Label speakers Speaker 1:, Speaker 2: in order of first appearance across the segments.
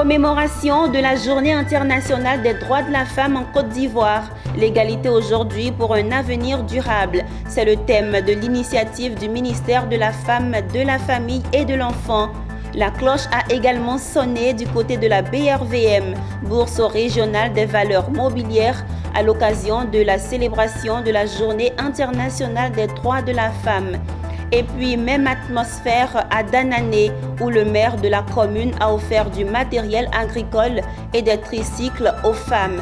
Speaker 1: Commémoration de la Journée internationale des droits de la femme en Côte d'Ivoire. L'égalité aujourd'hui pour un avenir durable. C'est le thème de l'initiative du ministère de la Femme, de la Famille et de l'Enfant. La cloche a également sonné du côté de la BRVM, Bourse régionale des valeurs mobilières, à l'occasion de la célébration de la Journée internationale des droits de la femme. Et puis, même atmosphère à Danané, où le maire de la commune a offert du matériel agricole et des tricycles aux femmes.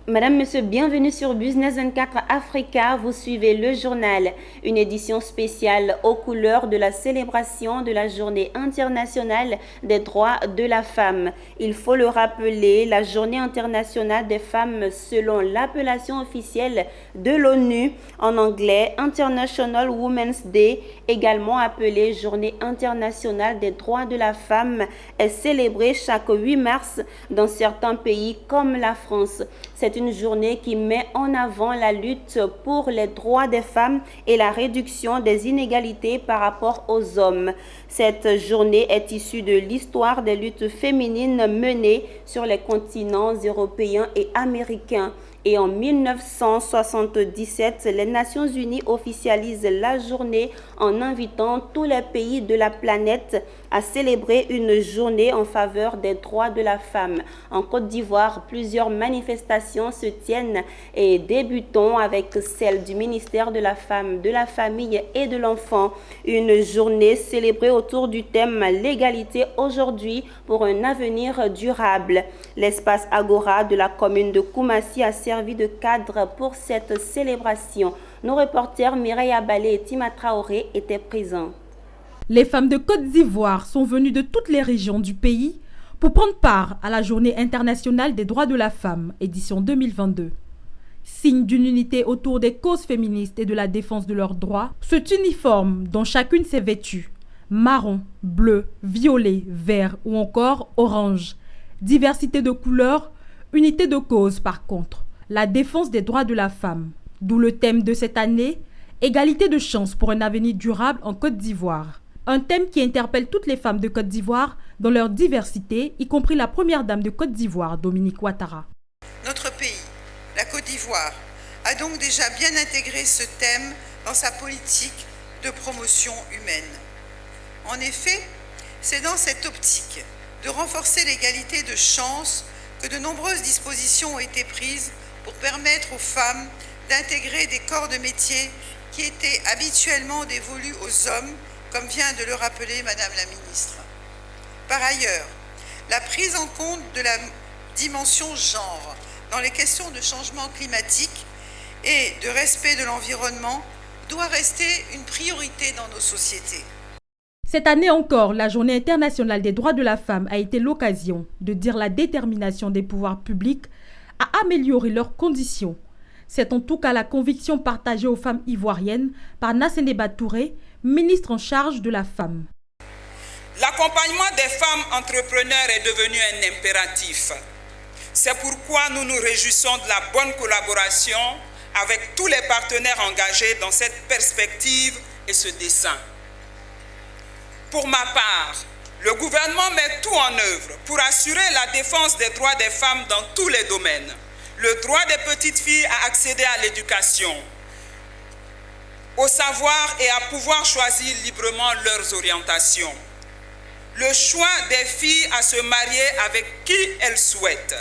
Speaker 1: Madame, Monsieur, bienvenue sur Business 24 Africa. Vous suivez le journal, une édition spéciale aux couleurs de la célébration de la Journée internationale des droits de la femme. Il faut le rappeler, la Journée internationale des femmes selon l'appellation officielle de l'ONU, en anglais International Women's Day, également appelée Journée internationale des droits de la femme, est célébrée chaque 8 mars dans certains pays comme la France. C'est une journée qui met en avant la lutte pour les droits des femmes et la réduction des inégalités par rapport aux hommes. Cette journée est issue de l'histoire des luttes féminines menées sur les continents européens et américains. Et en 1977, les Nations Unies officialisent la journée en invitant tous les pays de la planète à célébrer une journée en faveur des droits de la femme. En Côte d'Ivoire, plusieurs manifestations se tiennent et débutons avec celle du ministère de la Femme, de la Famille et de l'Enfant. Une journée célébrée autour du thème « L'égalité aujourd'hui pour un avenir durable ». L'espace Agora de la commune de Koumassi a servi de cadre pour cette célébration. Nos reporters Mireille Abalé et Tima Traoré étaient présents.
Speaker 2: Les femmes de Côte d'Ivoire sont venues de toutes les régions du pays pour prendre part à la Journée internationale des droits de la femme, édition 2022. Signe d'une unité autour des causes féministes et de la défense de leurs droits, cet uniforme dont chacune s'est vêtue, marron, bleu, violet, vert ou encore orange. Diversité de couleurs, unité de cause par contre, la défense des droits de la femme. D'où le thème de cette année, égalité de chance pour un avenir durable en Côte d'Ivoire. Un thème qui interpelle toutes les femmes de Côte d'Ivoire dans leur diversité, y compris la première dame de Côte d'Ivoire, Dominique Ouattara.
Speaker 3: Notre pays, la Côte d'Ivoire, a donc déjà bien intégré ce thème dans sa politique de promotion humaine. En effet, c'est dans cette optique de renforcer l'égalité de chance que de nombreuses dispositions ont été prises pour permettre aux femmes d'intégrer des corps de métier qui étaient habituellement dévolus aux hommes, comme vient de le rappeler Madame la Ministre. Par ailleurs, la prise en compte de la dimension genre dans les questions de changement climatique et de respect de l'environnement doit rester une priorité dans nos sociétés.
Speaker 2: Cette année encore, la Journée internationale des droits de la femme a été l'occasion de dire la détermination des pouvoirs publics à améliorer leurs conditions. C'est en tout cas la conviction partagée aux femmes ivoiriennes par Nasseneba Touré, ministre en charge de la femme.
Speaker 4: L'accompagnement des femmes entrepreneurs est devenu un impératif. C'est pourquoi nous nous réjouissons de la bonne collaboration avec tous les partenaires engagés dans cette perspective et ce dessein. Pour ma part, le gouvernement met tout en œuvre pour assurer la défense des droits des femmes dans tous les domaines. Le droit des petites filles à accéder à l'éducation, au savoir et à pouvoir choisir librement leurs orientations. Le choix des filles à se marier avec qui elles souhaitent.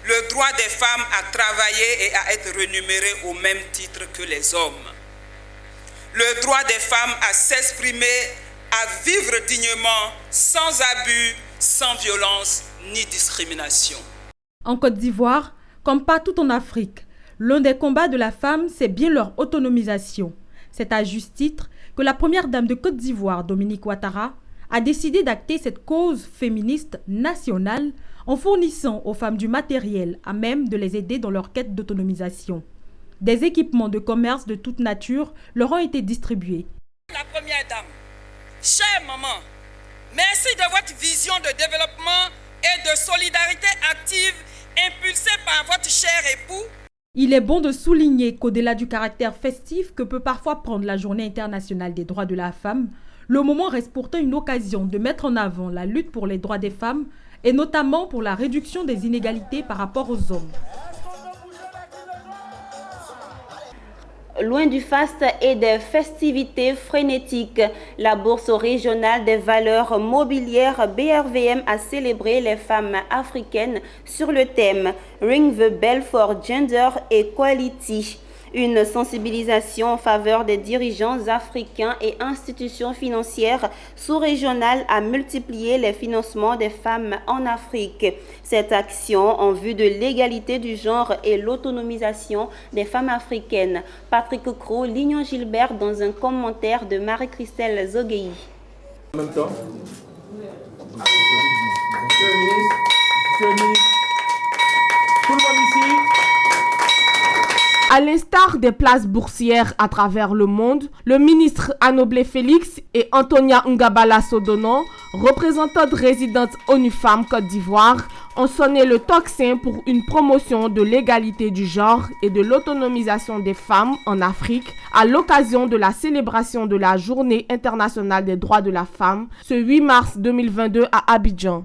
Speaker 4: Le droit des femmes à travailler et à être rémunérées au même titre que les hommes. Le droit des femmes à s'exprimer, à vivre dignement, sans abus, sans violence ni discrimination.
Speaker 2: En Côte d'Ivoire, comme partout en Afrique, l'un des combats de la femme, c'est bien leur autonomisation. C'est à juste titre que la première dame de Côte d'Ivoire, Dominique Ouattara, a décidé d'acter cette cause féministe nationale en fournissant aux femmes du matériel à même de les aider dans leur quête d'autonomisation. Des équipements de commerce de toute nature leur ont été distribués.
Speaker 5: La première dame, chère maman, merci de votre vision de développement et de solidarité active impulsée par votre cher époux.
Speaker 2: Il est bon de souligner qu'au-delà du caractère festif que peut parfois prendre la Journée internationale des droits de la femme, le moment reste pourtant une occasion de mettre en avant la lutte pour les droits des femmes et notamment pour la réduction des inégalités par rapport aux hommes.
Speaker 1: Loin du faste et des festivités frénétiques, la Bourse régionale des valeurs mobilières BRVM a célébré les femmes africaines sur le thème Ring the Bell for Gender Equality. Une sensibilisation en faveur des dirigeants africains et institutions financières sous-régionales a multiplié les financements des femmes en Afrique. Cette action en vue de l'égalité du genre et l'autonomisation des femmes africaines. Patrick Cros, Lignon Gilbert dans un commentaire de Marie-Christelle Zogueyi.
Speaker 6: En même temps, Monsieur le ministre, tout le monde ici.
Speaker 7: À l'instar des places boursières à travers le monde, le ministre Anoblé Félix et Antonia Ngabala Sodono, représentantes résidentes ONU Femmes Côte d'Ivoire, ont sonné le tocsin pour une promotion de l'égalité du genre et de l'autonomisation des femmes en Afrique à l'occasion de la célébration de la Journée internationale des droits de la femme ce 8 mars 2022 à Abidjan.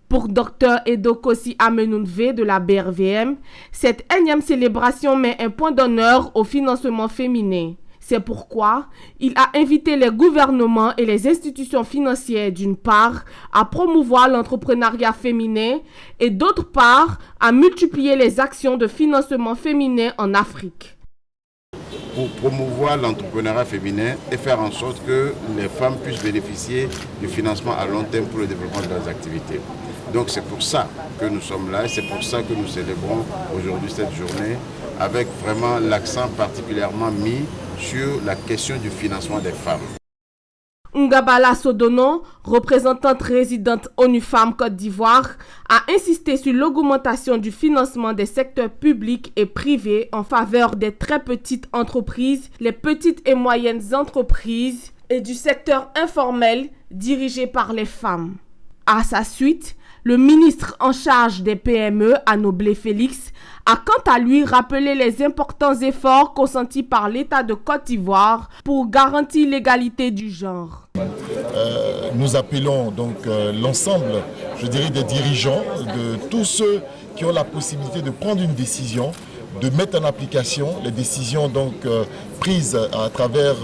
Speaker 7: Pour Dr Edokossi Amenunve de la BRVM, cette énième célébration met un point d'honneur au financement féminin. C'est pourquoi il a invité les gouvernements et les institutions financières d'une part à promouvoir l'entrepreneuriat féminin et d'autre part à multiplier les actions de financement féminin en Afrique.
Speaker 8: Pour promouvoir l'entrepreneuriat féminin et faire en sorte que les femmes puissent bénéficier du financement à long terme pour le développement de leurs activités. Donc c'est pour ça que nous sommes là et c'est pour ça que nous célébrons aujourd'hui cette journée avec vraiment l'accent particulièrement mis sur la question du financement des femmes.
Speaker 7: Ngabala Sodono, représentante résidente ONU Femmes Côte d'Ivoire, a insisté sur l'augmentation du financement des secteurs publics et privés en faveur des très petites entreprises, les petites et moyennes entreprises et du secteur informel dirigé par les femmes. À sa suite, le ministre en charge des PME, Anoblé Félix, a quant à lui rappelé les importants efforts consentis par l'État de Côte d'Ivoire pour garantir l'égalité du genre.
Speaker 9: Nous appelons donc l'ensemble, je dirais, des dirigeants, de tous ceux qui ont la possibilité de prendre une décision, de mettre en application les décisions donc prises à travers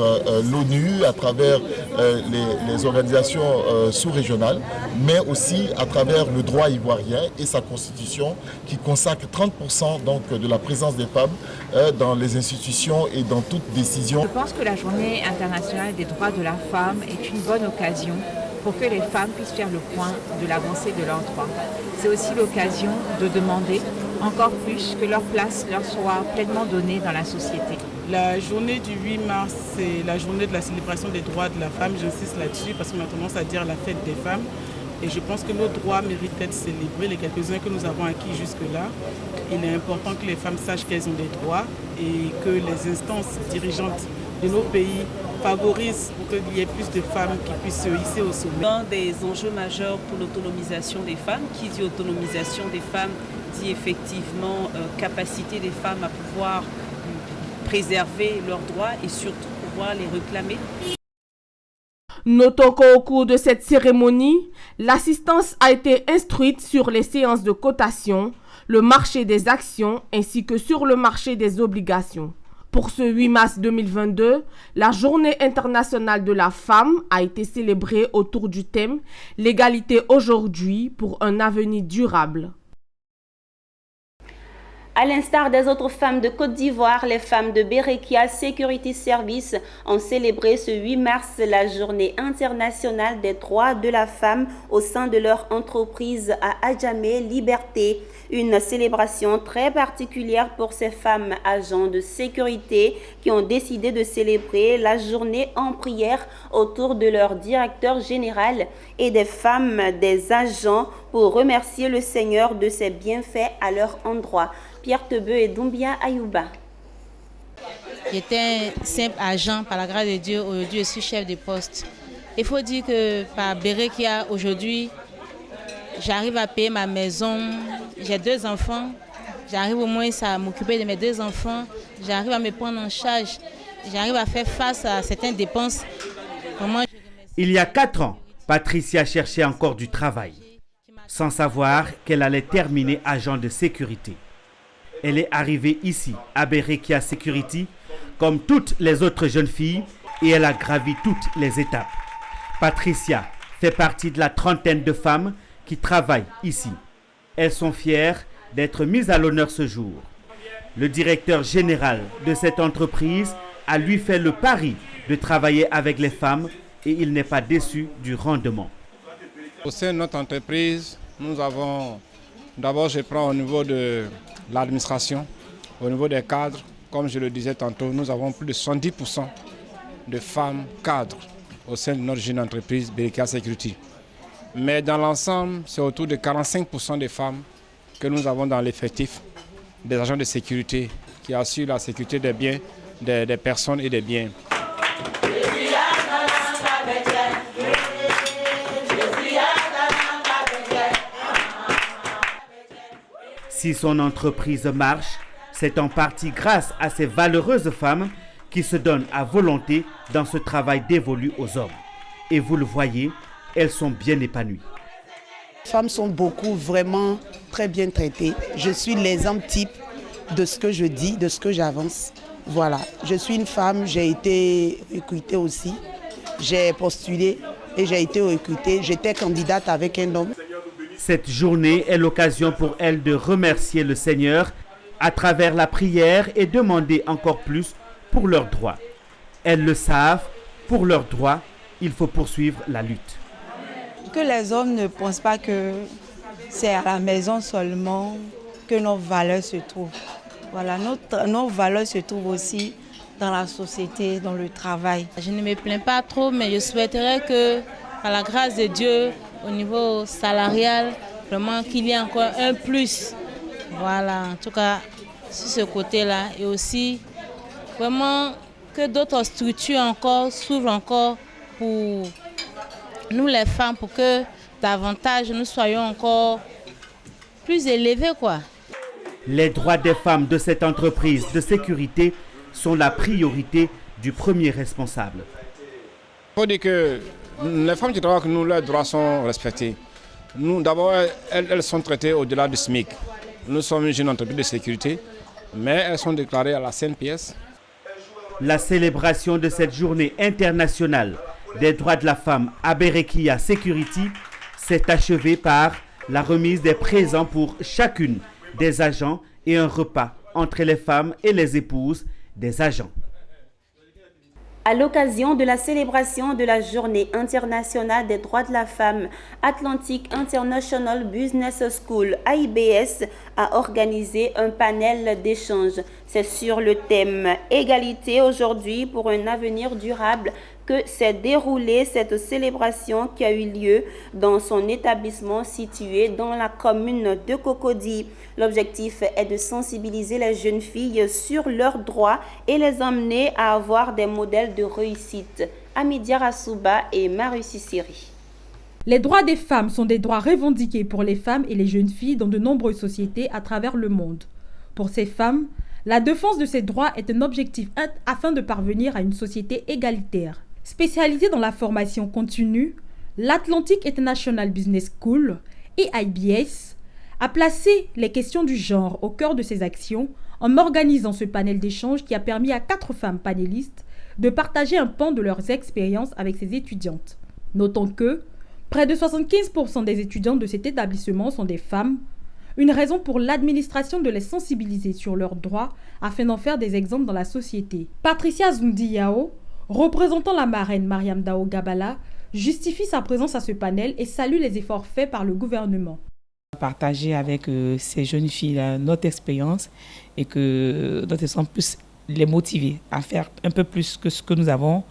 Speaker 9: l'ONU, à travers les organisations sous-régionales, mais aussi à travers le droit ivoirien et sa constitution qui consacre 30% donc de la présence des femmes dans les institutions et dans toute décision.
Speaker 10: Je pense que la Journée internationale des droits de la femme est une bonne occasion pour que les femmes puissent faire le point de l'avancée de leurs droits. C'est aussi l'occasion de demander encore plus que leur place leur soit pleinement donnée dans la société.
Speaker 11: La journée du 8 mars, c'est la journée de la célébration des droits de la femme. J'insiste là-dessus parce qu'on a tendance à dire la fête des femmes. Et je pense que nos droits méritent d'être célébrés, les quelques-uns que nous avons acquis jusque-là. Il est important que les femmes sachent qu'elles ont des droits et que les instances dirigeantes de nos pays favorisent pour qu'il y ait plus de femmes qui puissent se hisser au sommet.
Speaker 12: Un des enjeux majeurs pour l'autonomisation des femmes, qui dit autonomisation des femmes, dit effectivement capacité des femmes à pouvoir préserver leurs droits et surtout pouvoir les réclamer.
Speaker 7: Notons qu'au cours de cette cérémonie, l'assistance a été instruite sur les séances de cotation, le marché des actions ainsi que sur le marché des obligations. Pour ce 8 mars 2022, la Journée internationale de la femme a été célébrée autour du thème « L'égalité aujourd'hui pour un avenir durable ».
Speaker 1: À l'instar des autres femmes de Côte d'Ivoire, les femmes de Berekia Security Service ont célébré ce 8 mars la Journée internationale des droits de la femme au sein de leur entreprise à Adjamé Liberté. Une célébration très particulière pour ces femmes agents de sécurité qui ont décidé de célébrer la journée en prière autour de leur directeur général et des femmes des agents pour remercier le Seigneur de ses bienfaits à leur endroit. Pierre Tebeu et Doumbia Ayouba.
Speaker 13: J'étais un simple agent, par la grâce de Dieu, aujourd'hui je suis chef de poste. Il faut dire que par Berekia, aujourd'hui, j'arrive à payer ma maison, j'ai 2 enfants j'arrive au moins à m'occuper de mes 2 enfants, j'arrive à me prendre en charge, j'arrive à faire face à certaines dépenses. Vraiment,
Speaker 14: il y a 4 ans, Patricia cherchait encore du travail, sans savoir qu'elle allait terminer agent de sécurité. Elle est arrivée ici, à Berekia Security, comme toutes les autres jeunes filles, et elle a gravi toutes les étapes. Patricia fait partie de la trentaine de femmes qui travaillent ici. Elles sont fières d'être mises à l'honneur ce jour. Le directeur général de cette entreprise a lui fait le pari de travailler avec les femmes et il n'est pas déçu du rendement.
Speaker 15: Au sein de notre entreprise, nous avons, d'abord je prends au niveau de l'administration, au niveau des cadres, comme je le disais tantôt, nous avons plus de 70% de femmes cadres au sein de notre jeune entreprise Berekia Security. Mais dans l'ensemble, c'est autour de 45% de femmes que nous avons dans l'effectif des agents de sécurité qui assurent la sécurité des biens, des personnes et des biens.
Speaker 14: Si son entreprise marche, c'est en partie grâce à ces valeureuses femmes qui se donnent à volonté dans ce travail dévolu aux hommes. Et vous le voyez, elles sont bien épanouies.
Speaker 16: Les femmes sont beaucoup vraiment très bien traitées. Je suis l'exemple type de ce que je dis, de ce que j'avance. Voilà, je suis une femme, j'ai été recrutée aussi. J'ai postulé et j'ai été recrutée. J'étais candidate avec un homme.
Speaker 14: Cette journée est l'occasion pour elle de remercier le Seigneur à travers la prière et demander encore plus pour leurs droits. Elles le savent, pour leurs droits, il faut poursuivre la lutte.
Speaker 17: Que les hommes ne pensent pas que c'est à la maison seulement que nos valeurs se trouvent. Voilà, nos valeurs se trouvent aussi dans la société, dans le travail.
Speaker 13: Je ne me plains pas trop, mais je souhaiterais que, à la grâce de Dieu, au niveau salarial, vraiment qu'il y ait encore un plus. Voilà, en tout cas, sur ce côté-là. Et aussi, vraiment, que d'autres structures encore s'ouvrent encore pour nous les femmes, pour que davantage nous soyons encore plus élevés, quoi.
Speaker 14: Les droits des femmes de cette entreprise de sécurité sont la priorité du premier responsable.
Speaker 15: Il faut dire que les femmes qui travaillent avec nous, leurs droits sont respectés. Nous, d'abord, elles sont traitées au-delà du SMIC. Nous sommes une jeune entreprise de sécurité, mais elles sont déclarées à la CNPS.
Speaker 14: La célébration de cette journée internationale des droits de la femme à Berekia Security s'est achevée par la remise des présents pour chacune des agents et un repas entre les femmes et les épouses des agents.
Speaker 1: À l'occasion de la célébration de la Journée internationale des droits de la femme, Atlantic International Business School, AIBS, a organisé un panel d'échange. C'est sur le thème « Égalité aujourd'hui pour un avenir durable » que s'est déroulée cette célébration qui a eu lieu dans son établissement situé dans la commune de Cocody. L'objectif est de sensibiliser les jeunes filles sur leurs droits et les emmener à avoir des modèles de réussite. Amidia Rassouba et Marusi Siri.
Speaker 2: Les droits des femmes sont des droits revendiqués pour les femmes et les jeunes filles dans de nombreuses sociétés à travers le monde. Pour ces femmes, la défense de ces droits est un objectif afin de parvenir à une société égalitaire. Spécialisée dans la formation continue, l'Atlantic International Business School, AIBS, a placé les questions du genre au cœur de ses actions en organisant ce panel d'échange qui a permis à 4 femmes panélistes de partager un pan de leurs expériences avec ces étudiantes. Notons que près de 75% des étudiantes de cet établissement sont des femmes, une raison pour l'administration de les sensibiliser sur leurs droits afin d'en faire des exemples dans la société. Patricia Zundiao, représentant la marraine Mariam Dao Gabala, justifie sa présence à ce panel et salue les efforts faits par le gouvernement.
Speaker 18: Partager avec ces jeunes filles notre expérience et que notre exemple puisse les motiver à faire un peu plus que ce que nous avons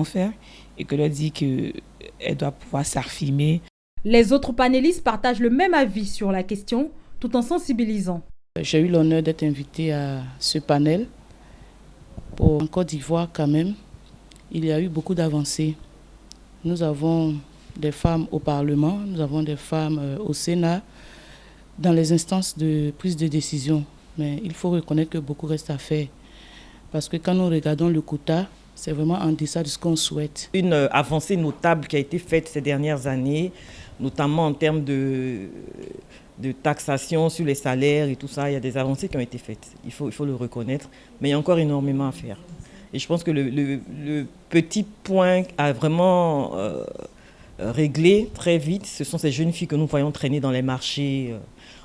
Speaker 18: fait et que leur dit qu'elles doivent pouvoir s'affirmer.
Speaker 2: Les autres panélistes partagent le même avis sur la question tout en sensibilisant.
Speaker 19: J'ai eu l'honneur d'être invitée à ce panel. En Côte d'Ivoire quand même, il y a eu beaucoup d'avancées. Nous avons des femmes au Parlement, nous avons des femmes au Sénat, dans les instances de prise de décision. Mais il faut reconnaître que beaucoup reste à faire. Parce que quand nous regardons le quota, c'est vraiment en deçà de ce qu'on souhaite.
Speaker 20: Une avancée notable qui a été faite ces dernières années, notamment en termes de taxation sur les salaires et tout ça, il y a des avancées qui ont été faites. Il faut le reconnaître, mais il y a encore énormément à faire. Et je pense que le petit point à vraiment régler très vite, ce sont ces jeunes filles que nous voyons traîner dans les marchés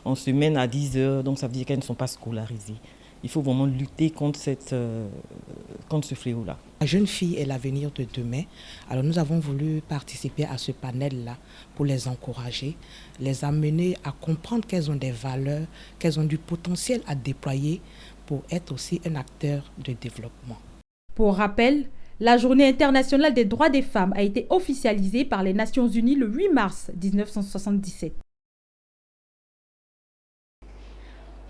Speaker 20: en semaine à 10 heures, donc ça veut dire qu'elles ne sont pas scolarisées. Il faut vraiment lutter contre ce fléau-là.
Speaker 21: La jeune fille est l'avenir de demain. Alors nous avons voulu participer à ce panel-là pour les encourager, les amener à comprendre qu'elles ont des valeurs, qu'elles ont du potentiel à déployer pour être aussi un acteur de développement.
Speaker 2: Pour rappel, la Journée internationale des droits des femmes a été officialisée par les Nations Unies le 8 mars 1977.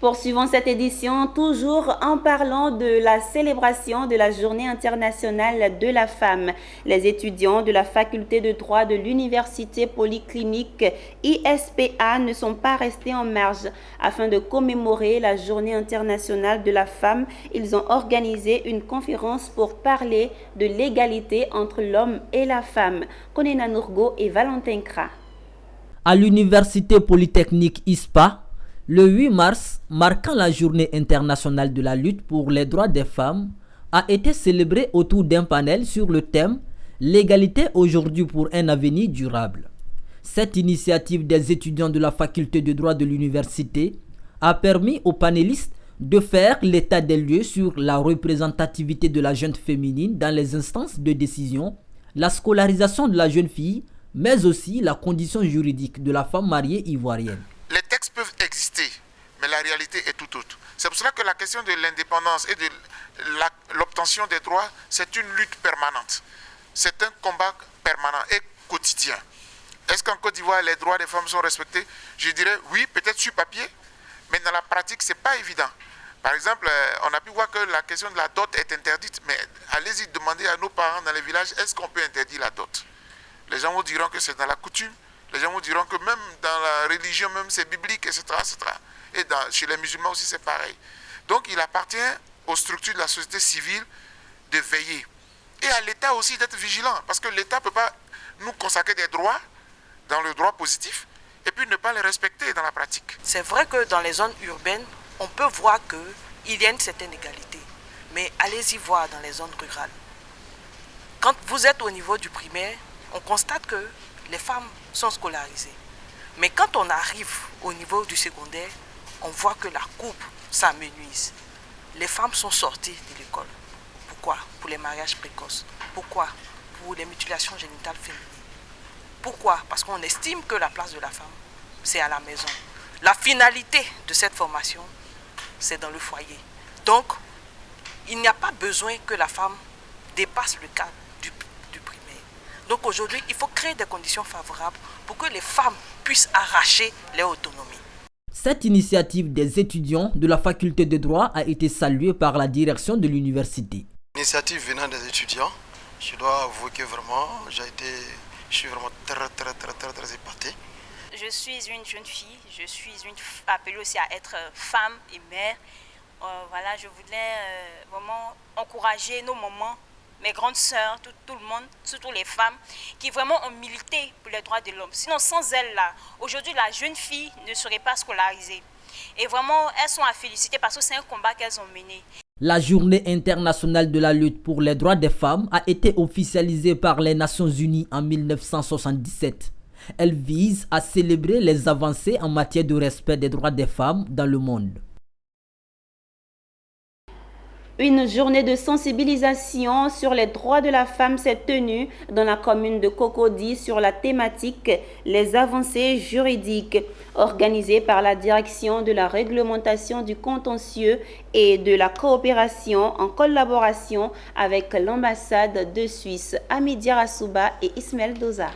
Speaker 1: Poursuivons cette édition toujours en parlant de la célébration de la Journée internationale de la femme. Les étudiants de la faculté de droit de l'Université polyclinique ISPA ne sont pas restés en marge. Afin de commémorer la Journée internationale de la femme, ils ont organisé une conférence pour parler de l'égalité entre l'homme et la femme. Konena Nourgo et Valentin Kra.
Speaker 22: À l'Université polytechnique ISPA, le 8 mars, marquant la Journée internationale de la lutte pour les droits des femmes, a été célébré autour d'un panel sur le thème « L'égalité aujourd'hui pour un avenir durable ». Cette initiative des étudiants de la faculté de droit de l'université a permis aux panélistes de faire l'état des lieux sur la représentativité de la jeune féminine dans les instances de décision, la scolarisation de la jeune fille, mais aussi la condition juridique de la femme mariée ivoirienne.
Speaker 9: Les textes peuvent exister, mais la réalité est tout autre. C'est pour cela que la question de l'indépendance et de l'obtention des droits, c'est une lutte permanente. C'est un combat permanent et quotidien. Est-ce qu'en Côte d'Ivoire, les droits des femmes sont respectés? Je dirais oui, peut-être sur papier, mais dans la pratique, ce n'est pas évident. Par exemple, on a pu voir que la question de la dot est interdite, mais allez-y demander à nos parents dans les villages, est-ce qu'on peut interdire la dot? Les gens vous diront que c'est dans la coutume. Les gens vous diront que même dans la religion, même c'est biblique, etc. etc. Et chez les musulmans aussi, c'est pareil. Donc, il appartient aux structures de la société civile de veiller. Et à l'État aussi d'être vigilant. Parce que l'État ne peut pas nous consacrer des droits dans le droit positif et puis ne pas les respecter dans la pratique.
Speaker 23: C'est vrai que dans les zones urbaines, on peut voir qu'il y a une certaine égalité. Mais allez-y voir dans les zones rurales. Quand vous êtes au niveau du primaire, on constate que les femmes sont scolarisées. Mais quand on arrive au niveau du secondaire, on voit que la courbe s'amenuise. Les femmes sont sorties de l'école. Pourquoi? Pour les mariages précoces. Pourquoi? Pour les mutilations génitales féminines. Pourquoi? Parce qu'on estime que la place de la femme, c'est à la maison. La finalité de cette formation, c'est dans le foyer. Donc, il n'y a pas besoin que la femme dépasse le cadre du primaire. Donc aujourd'hui, il faut créer des conditions favorables pour que les femmes puissent arracher leur autonomie.
Speaker 22: Cette initiative des étudiants de la faculté de droit a été saluée par la direction de l'université.
Speaker 24: L'initiative venant des étudiants, je dois avouer que vraiment, je suis vraiment très épaté.
Speaker 25: Je suis une jeune fille, je suis appelée aussi à être femme et mère. Voilà, je voulais vraiment encourager nos mamans, mes grandes sœurs, tout le monde, surtout les femmes, qui vraiment ont milité pour les droits de l'homme. Sinon, sans elles, là, aujourd'hui, la jeune fille ne serait pas scolarisée. Et vraiment, elles sont à féliciter parce que c'est un combat qu'elles ont mené.
Speaker 22: La Journée internationale de la lutte pour les droits des femmes a été officialisée par les Nations Unies en 1977. Elle vise à célébrer les avancées en matière de respect des droits des femmes dans le monde.
Speaker 1: Une journée de sensibilisation sur les droits de la femme s'est tenue dans la commune de Cocody sur la thématique « Les avancées juridiques » organisée par la direction de la réglementation du contentieux et de la coopération en collaboration avec l'ambassade de Suisse, Amidia Rassouba et Ismaël Doza.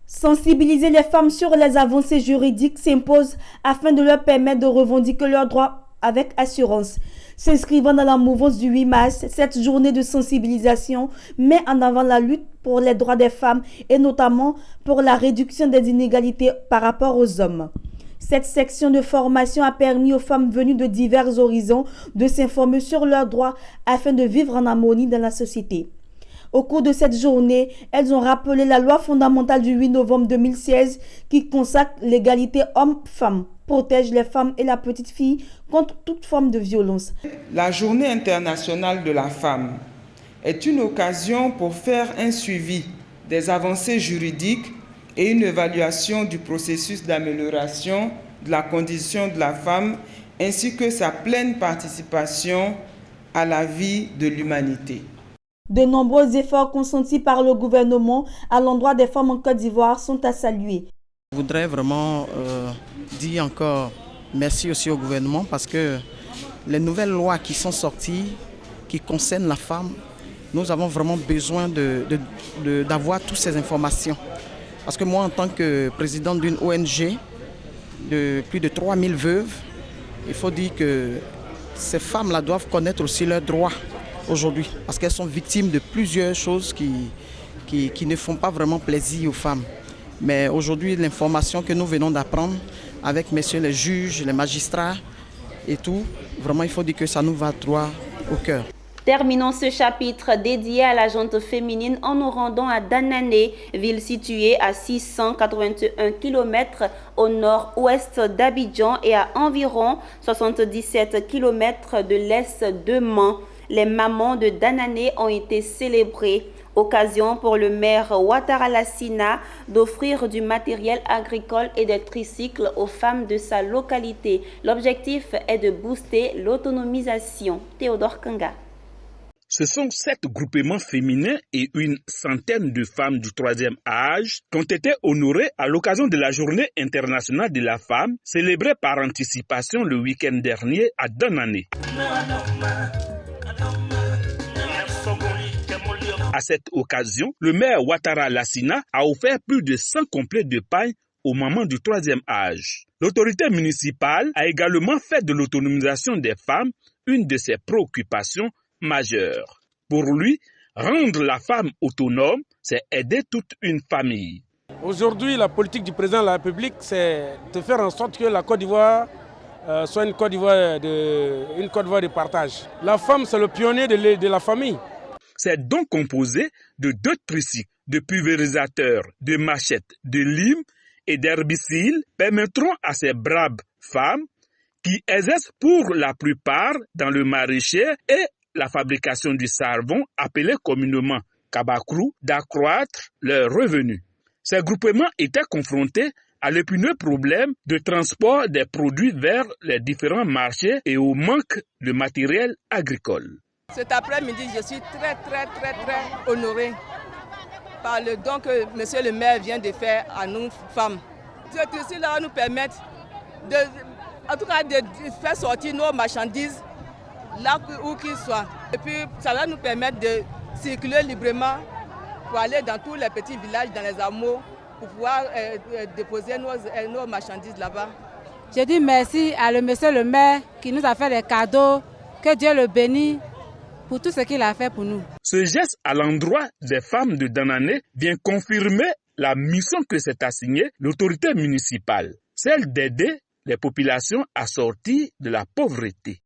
Speaker 26: Sensibiliser les femmes sur les avancées juridiques s'impose afin de leur permettre de revendiquer leurs droits avec assurance. S'inscrivant dans la mouvance du 8 mars, cette journée de sensibilisation met en avant la lutte pour les droits des femmes et notamment pour la réduction des inégalités par rapport aux hommes. Cette section de formation a permis aux femmes venues de divers horizons de s'informer sur leurs droits afin de vivre en harmonie dans la société. Au cours de cette journée, elles ont rappelé la loi fondamentale du 8 novembre 2016 qui consacre l'égalité homme-femme, protège les femmes et la petite fille contre toute forme de violence.
Speaker 3: La Journée internationale de la femme est une occasion pour faire un suivi des avancées juridiques et une évaluation du processus d'amélioration de la condition de la femme ainsi que sa pleine participation à la vie de l'humanité.
Speaker 26: De nombreux efforts consentis par le gouvernement à l'endroit des femmes en Côte d'Ivoire sont à saluer.
Speaker 4: Je voudrais vraiment dire encore merci aussi au gouvernement parce que les nouvelles lois qui sont sorties, qui concernent la femme, nous avons vraiment besoin d'avoir toutes ces informations. Parce que moi, en tant que président d'une ONG de plus de 3000 veuves, il faut dire que ces femmes-là doivent connaître aussi leurs droits aujourd'hui. Parce qu'elles sont victimes de plusieurs choses qui ne font pas vraiment plaisir aux femmes. Mais aujourd'hui, l'information que nous venons d'apprendre avec messieurs les juges, les magistrats et tout, vraiment, il faut dire que ça nous va droit au cœur.
Speaker 1: Terminons ce chapitre dédié à la gente féminine en nous rendant à Danané, ville située à 681 km au nord-ouest d'Abidjan et à environ 77 km de l'est de Mans. Les mamans de Danané ont été célébrées. Occasion pour le maire Ouattara Lassina d'offrir du matériel agricole et des tricycles aux femmes de sa localité. L'objectif est de booster l'autonomisation. Théodore Kanga.
Speaker 5: Ce sont 7 groupements féminins et une centaine de femmes du 3e âge qui ont été honorées à l'occasion de la Journée internationale de la femme, célébrée par anticipation le week-end dernier à Danané. À cette occasion, le maire Ouattara Lassina a offert plus de 100 complets de paille aux mamans du 3e âge. L'autorité municipale a également fait de l'autonomisation des femmes une de ses préoccupations majeures. Pour lui, rendre la femme autonome, c'est aider toute une famille.
Speaker 6: Aujourd'hui, la politique du président de la République, c'est de faire en sorte que la Côte d'Ivoire soit une Côte d'Ivoire de partage. La femme, c'est le pionnier de la famille.
Speaker 5: C'est donc composé de 2 tricycles, de pulvérisateurs, de machettes, de limes et d'herbicides permettront à ces braves femmes qui exercent pour la plupart dans le maraîcher et la fabrication du charbon appelé communément kabakrou d'accroître leurs revenus. Ces groupements étaient confrontés à l'épineux problème de transport des produits vers les différents marchés et au manque de matériel agricole.
Speaker 8: Cet après-midi, je suis très honorée par le don que monsieur le maire vient de faire à nous femmes. Ce tricycle va nous permettre de faire sortir nos marchandises là où qu'ils soient. Et puis ça va nous permettre de circuler librement pour aller dans tous les petits villages, dans les hameaux, pour pouvoir déposer nos marchandises là-bas.
Speaker 10: Je dis merci à monsieur le maire qui nous a fait des cadeaux. Que Dieu le bénisse pour tout ce qu'il a fait pour nous.
Speaker 5: Ce geste à l'endroit des femmes de Danané vient confirmer la mission que s'est assignée l'autorité municipale, celle d'aider les populations à sortir de la pauvreté.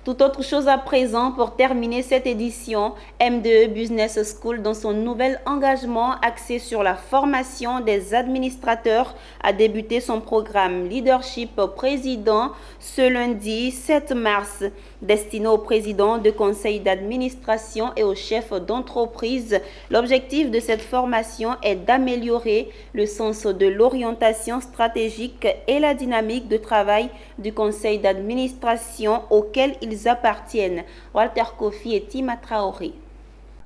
Speaker 1: Tout autre chose à présent pour terminer cette édition, M2 Business School, dans son nouvel engagement axé sur la formation des administrateurs, a débuté son programme Leadership Président ce lundi 7 mars. Destiné aux présidents de conseils d'administration et aux chefs d'entreprise, l'objectif de cette formation est d'améliorer le sens de l'orientation stratégique et la dynamique de travail du conseil d'administration auquel ils appartiennent. Walter Kofi et Tima Traoré.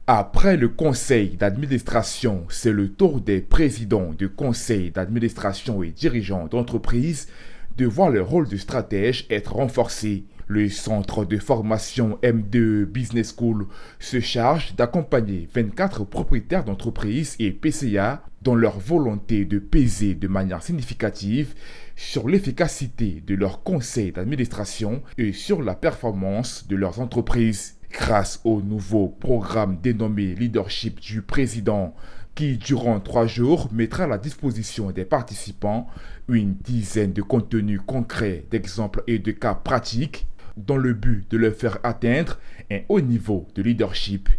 Speaker 27: Après le conseil d'administration, c'est le tour des présidents de conseils d'administration et dirigeants d'entreprise de voir leur rôle de stratège être renforcé. Le centre de formation M2 Business School se charge d'accompagner 24 propriétaires d'entreprises et PCA dans leur volonté de peser de manière significative sur l'efficacité de leur conseil d'administration et sur la performance de leurs entreprises. Grâce au nouveau programme dénommé Leadership du Président qui, durant 3 jours, mettra à la disposition des participants une dizaine de contenus concrets, d'exemples et de cas pratiques dans le but de leur faire atteindre un haut niveau de leadership.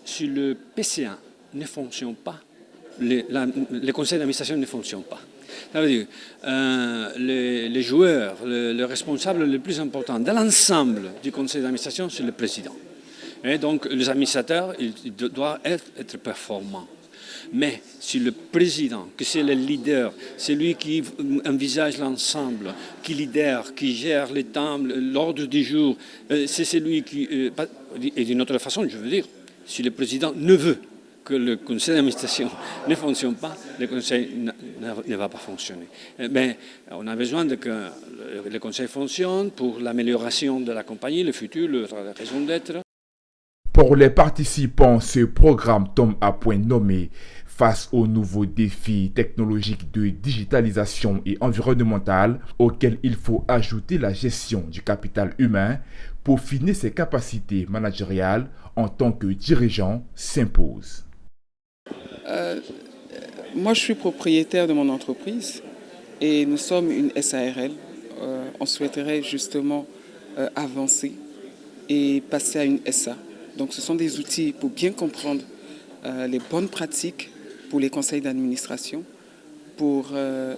Speaker 7: Si le PCA ne fonctionne pas, les conseils d'administration ne fonctionnent pas. Ça veut dire les joueurs, le responsable le plus important de l'ensemble du conseil d'administration, c'est le président. Et donc les administrateurs, ils doivent être performants. Mais si le président, que c'est le leader, c'est lui qui envisage l'ensemble, qui lidère, qui gère les temps, l'ordre du jour, c'est celui qui... Et d'une autre façon, je veux dire, si le président ne veut que le conseil d'administration ne fonctionne pas, le conseil ne va pas fonctionner. Mais on a besoin que le conseil fonctionne pour l'amélioration de la compagnie, le futur, la raison d'être.
Speaker 27: Pour les participants, ce programme tombe à point nommé face aux nouveaux défis technologiques de digitalisation et environnementale auxquels il faut ajouter la gestion du capital humain pour finir ses capacités managériales en tant que dirigeant s'impose.
Speaker 11: Moi, je suis propriétaire de mon entreprise et nous sommes une SARL. On souhaiterait justement avancer et passer à une SA. Donc, ce sont des outils pour bien comprendre les bonnes pratiques pour les conseils d'administration, pour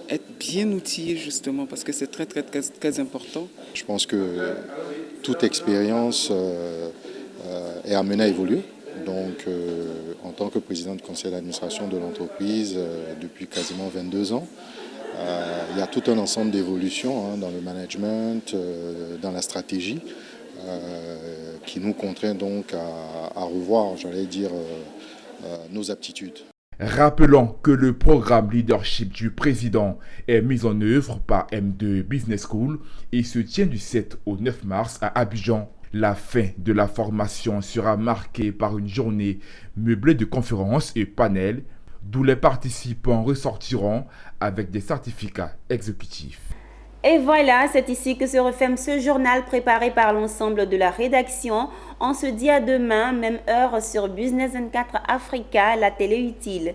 Speaker 11: être bien outillés justement, parce que c'est très, très, très, très important.
Speaker 12: Je pense que toute expérience est amenée à évoluer. Donc, en tant que président du conseil d'administration de l'entreprise depuis quasiment 22 ans, il y a tout un ensemble d'évolutions dans le management, dans la stratégie, qui nous contraint donc à revoir, j'allais dire, nos aptitudes.
Speaker 27: Rappelons que le programme leadership du président est mis en œuvre par M2 Business School et se tient du 7 au 9 mars à Abidjan. La fin de la formation sera marquée par une journée meublée de conférences et panels, d'où les participants ressortiront avec des certificats exécutifs.
Speaker 1: Et voilà, c'est ici que se referme ce journal préparé par l'ensemble de la rédaction. On se dit à demain, même heure sur Business 24 Africa, la télé utile.